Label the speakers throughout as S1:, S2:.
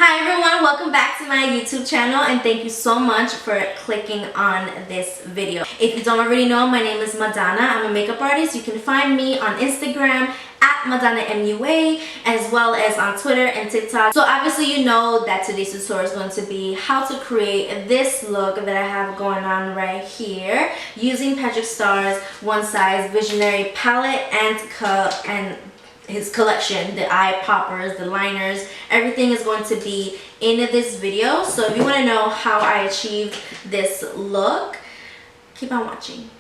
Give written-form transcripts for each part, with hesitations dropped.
S1: Hi everyone, welcome back to my YouTube channel and thank you so much for clicking on this video. If you don't already know, my name is Madonna. I'm a makeup artist. You can find me on Instagram at MadonnaMUA as well as on Twitter and TikTok. So obviously you know that today's tutorial is going to be how to create this look that I have going on right here using Patrick Starr's One Size Visionary palette and his collection, the eye poppers, the liners, everything is going to be in this video. So if you want to know how I achieved this look, keep on watching.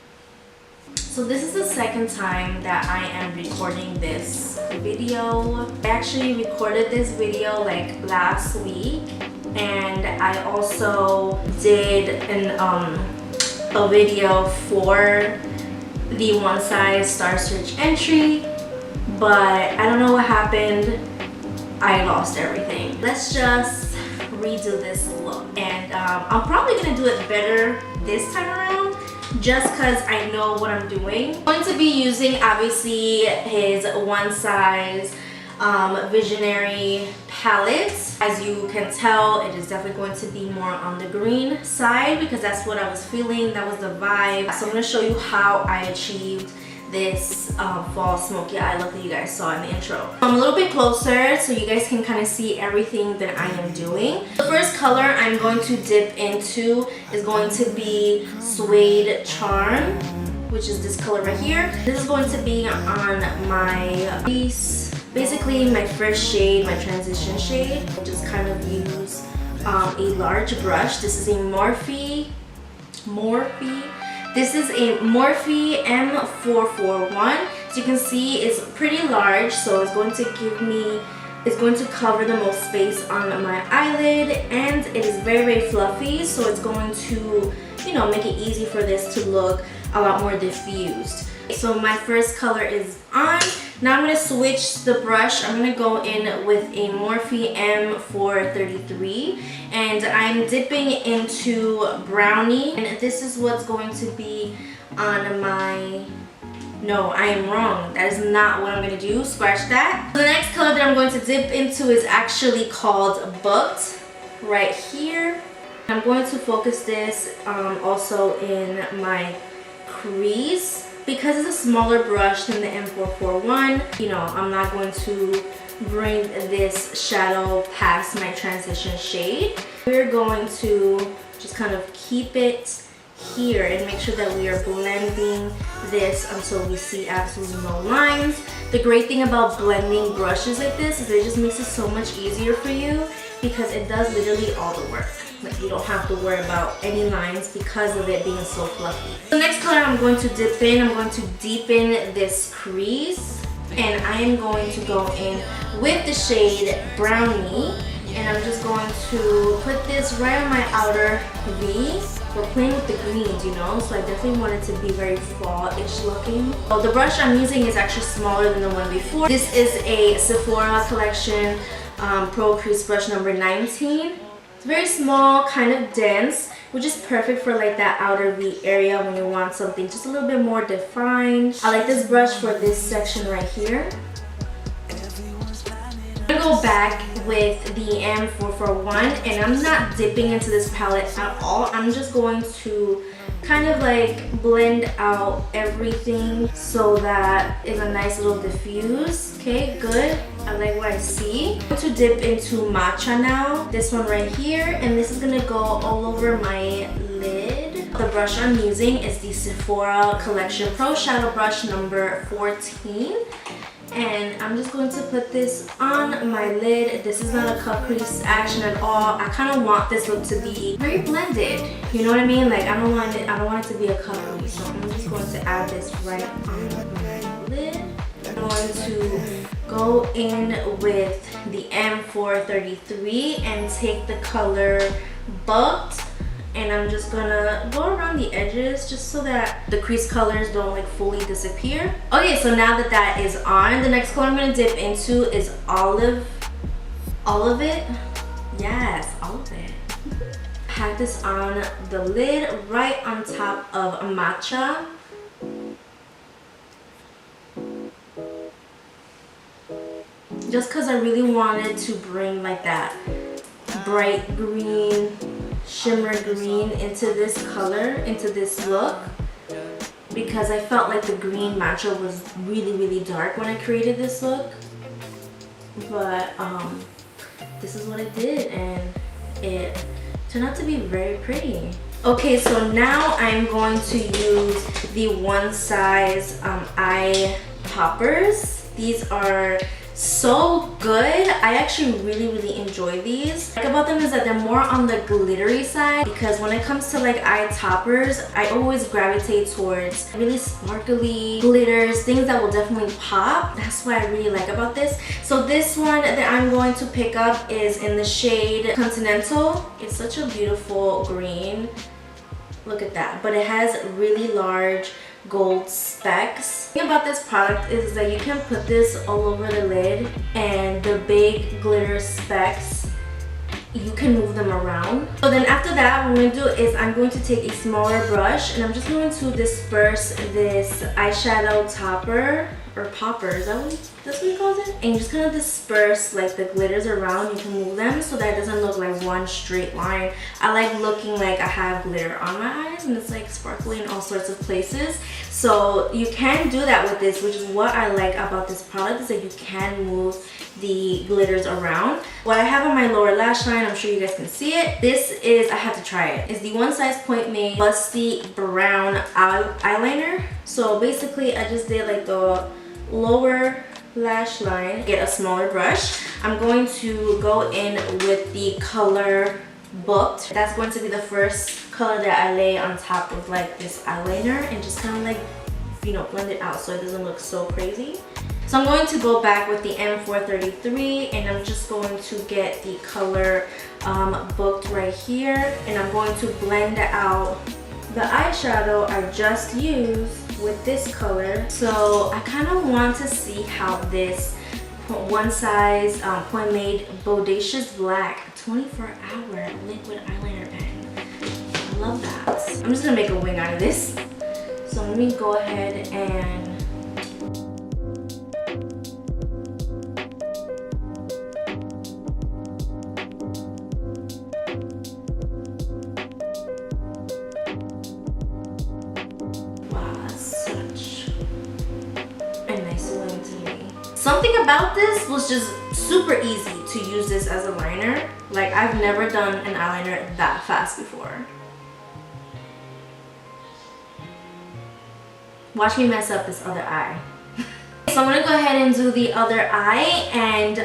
S1: So this is the second time that I am recording this video. I actually recorded this video like last week, and I also did a video for the One Size Star Search entry, but I don't know what happened. I lost everything. Let's just redo this look, and I'm probably gonna do it better this time around just because I know what I'm doing. I'm going to be using obviously his One Size Visionary palette. As you can tell, it is definitely going to be more on the green side because that's what I was feeling, that was the vibe. So I'm going to show you how I achieved this fall smoky eye look that you guys saw in the intro. I'm a little bit closer so you guys can kind of see everything that I am doing. The first color I'm going to dip into is going to be Suede Charm, which is this color right here. This is going to be on my crease, basically my first shade, my transition shade. I just kind of use a large brush. This is a Morphe. This is a Morphe M441. So you can see it's pretty large, so it's going to cover the most space on my eyelid, and it is very, very fluffy, so it's going to, you know, make it easy for this to look a lot more diffused. So my first color is on. Now I'm going to switch the brush. I'm going to go in with a Morphe M433, and I'm dipping into Brownie, and this is what's going to be on my... No, I am wrong. That is not what I'm going to do. Scratch that. The next color that I'm going to dip into is actually called Booked, right here. I'm going to focus this also in my crease. Because it's a smaller brush than the M441, you know, I'm not going to bring this shadow past my transition shade. We're going to just kind of keep it here and make sure that we are blending this until we see absolutely no lines. The great thing about blending brushes like this is it just makes it so much easier for you because it does literally all the work. Like, you don't have to worry about any lines because of it being so fluffy. The next color I'm going to dip in, I'm going to deepen this crease, and I am going to go in with the shade Brownie, and I'm just going to put this right on my outer V. We're playing with the greens, you know, so I definitely want it to be very fall-ish looking. So the brush I'm using is actually smaller than the one before. This is a Sephora Collection Pro Crease Brush number 19. It's very small, kind of dense, which is perfect for like that outer V area when you want something just a little bit more defined. I like this brush for this section right here. I'm gonna go back with the M441, and I'm not dipping into this palette at all. I'm just going to kind of like blend out everything so that it's a nice little diffuse. Okay, good. I like what I see. I'm going to dip into Matcha now. This one right here, and this is gonna go all over my lid. The brush I'm using is the Sephora Collection Pro Shadow Brush number 14. And I'm just going to put this on my lid. This is not a cut crease action at all. I kind of want this look to be very blended. You know what I mean? Like, I don't want it to be a cut crease. So I'm just going to add this right on my lid. I'm going to go in with the M433 and take the color Booked, and I'm just gonna go around the edges just so that the crease colors don't like fully disappear. Okay, so now that that is on, the next color I'm gonna dip into is Olive. It. Yes, Olive It. Have this on the lid right on top of Matcha. Just because I really wanted to bring like that bright green, shimmer green into this color, into this look, because I felt like the green matcha was really dark when I created this look. But this is what I did, and it turned out to be very pretty. Okay, so now I'm going to use the one size eye poppers. These are so good. I actually really enjoy these. What I like about them is that they're more on the glittery side, because when it comes to like eye toppers, I always gravitate towards really sparkly glitters, things that will definitely pop. That's what I really like about this. So this one that I'm going to pick up is in the shade Continental. It's such a beautiful green. Look at that. But it has really large gold specks. The thing about this product is that you can put this all over the lid, and the big glitter specks, you can move them around. So then after that, what I'm going to do is I'm going to take a smaller brush, and I'm just going to disperse this eyeshadow topper or popper. Is that what that's what he calls it? And you just kind of disperse like the glitters around. You can move them so that it doesn't look like one straight line. I like looking like I have glitter on my eyes, and it's like sparkly in all sorts of places. So you can do that with this, which is what I like about this product, is that you can move the glitters around. What I have on my lower lash line, I'm sure you guys can see it. This is, I had to try it. It's the One Size Point Made Busty Brown Eyeliner. So basically I just did like the lower lash line, get a smaller brush. I'm going to go in with the color Booked. That's going to be the first color that I lay on top of like this eyeliner, and just kind of like, you know, blend it out so it doesn't look so crazy. So I'm going to go back with the M433, and I'm just going to get the color Booked right here, and I'm going to blend out the eyeshadow I just used with this color. So I kind of want to see how this One Size Point Made Bodacious Black 24-hour liquid eyeliner pen. I love that. I'm just gonna make a wing out of this. So let me go ahead and something about this was just super easy to use this as a liner. Like, I've never done an eyeliner that fast before. Watch me mess up this other eye. So I'm gonna go ahead and do the other eye and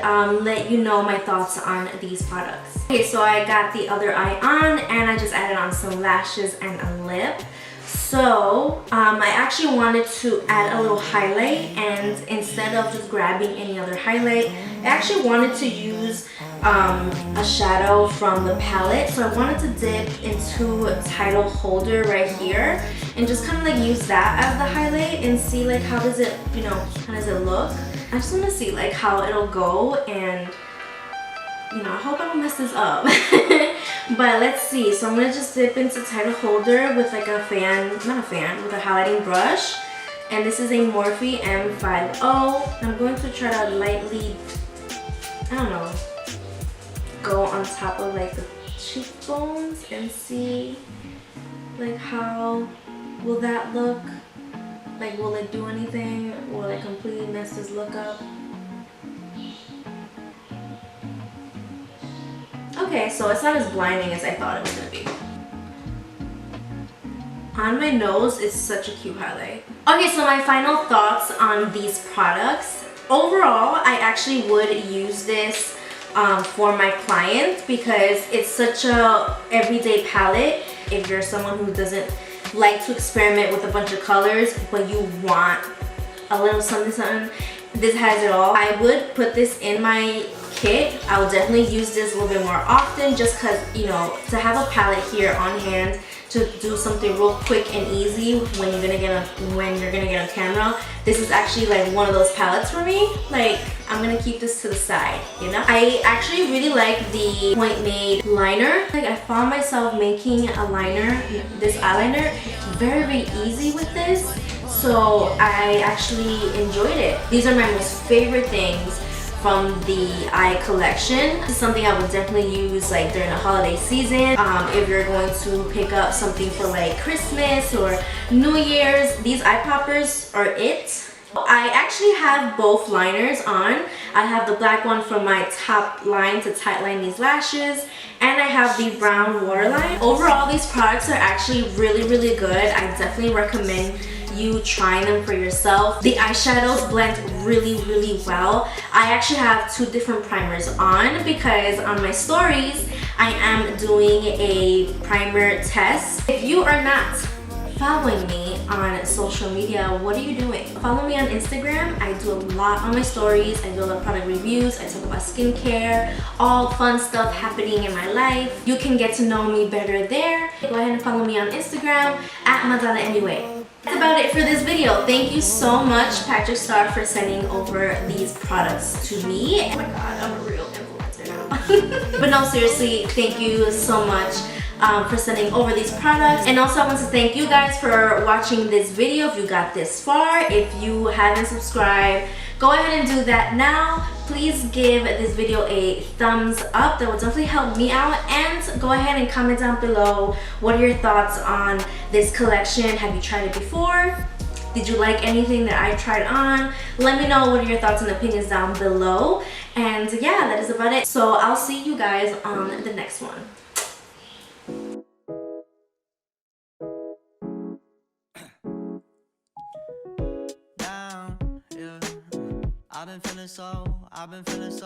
S1: let you know my thoughts on these products. Okay, so I got the other eye on, and I just added on some lashes and a lip. So I actually wanted to add a little highlight, and instead of just grabbing any other highlight, I actually wanted to use a shadow from the palette. So I wanted to dip into a title holder right here and just kind of like use that as the highlight and see like how does it, you know, how does it look. I just want to see like how it'll go, and you know, I hope I don't mess this up. But let's see. So I'm gonna just dip into title holder with like a fan, not a fan, with a highlighting brush. And this is a Morphe M50. I'm going to try to lightly, I don't know, go on top of like the cheekbones and see like how will that look. Like, will it do anything? Will it completely mess this look up? Okay, so it's not as blinding as I thought it was gonna be. On my nose is such a cute highlight. Okay, so my final thoughts on these products. Overall, I actually would use this for my clients because it's such a everyday palette. If you're someone who doesn't like to experiment with a bunch of colors, but you want a little something, this has it all. I would put this in my kit. I will definitely use this a little bit more often, just because, you know, to have a palette here on hand to do something real quick and easy when you're gonna get on camera. This is actually like one of those palettes for me. Like, I'm gonna keep this to the side, you know? I actually really like the Point Made liner. Like, I found myself making a liner, this eyeliner, very easy with this. So I actually enjoyed it. These are my most favorite things from the eye collection. This is something I would definitely use like during the holiday season. If you're going to pick up something for like Christmas or New Year's, these eye poppers are it. I actually have both liners on. I have the black one for my top line to tightline these lashes, and I have the brown waterline. Overall, these products are actually really good. I definitely recommend you trying them for yourself. The eyeshadows blend really well. I actually have two different primers on because on my stories I am doing a primer test. If you are not following me on social media, what are you doing? Follow me on Instagram. I do a lot on my stories. I do a lot of product reviews. I talk about skincare, all fun stuff happening in my life. You can get to know me better there. Go ahead and follow me on Instagram at Madonna Anyway. That's about it for this video. Thank you so much, Patrick Star, for sending over these products to me. Oh my god, I'm a real influencer now. But no, seriously, thank you so much for sending over these products. And also I want to thank you guys for watching this video if you got this far. If you haven't subscribed, go ahead and do that now. Please give this video a thumbs up. That will definitely help me out. And go ahead and comment down below, what are your thoughts on this collection? Have you tried it before? Did you like anything that I tried on? Let me know what are your thoughts and opinions down below. And yeah, that is about it. So I'll see you guys on the next one. I've been feeling so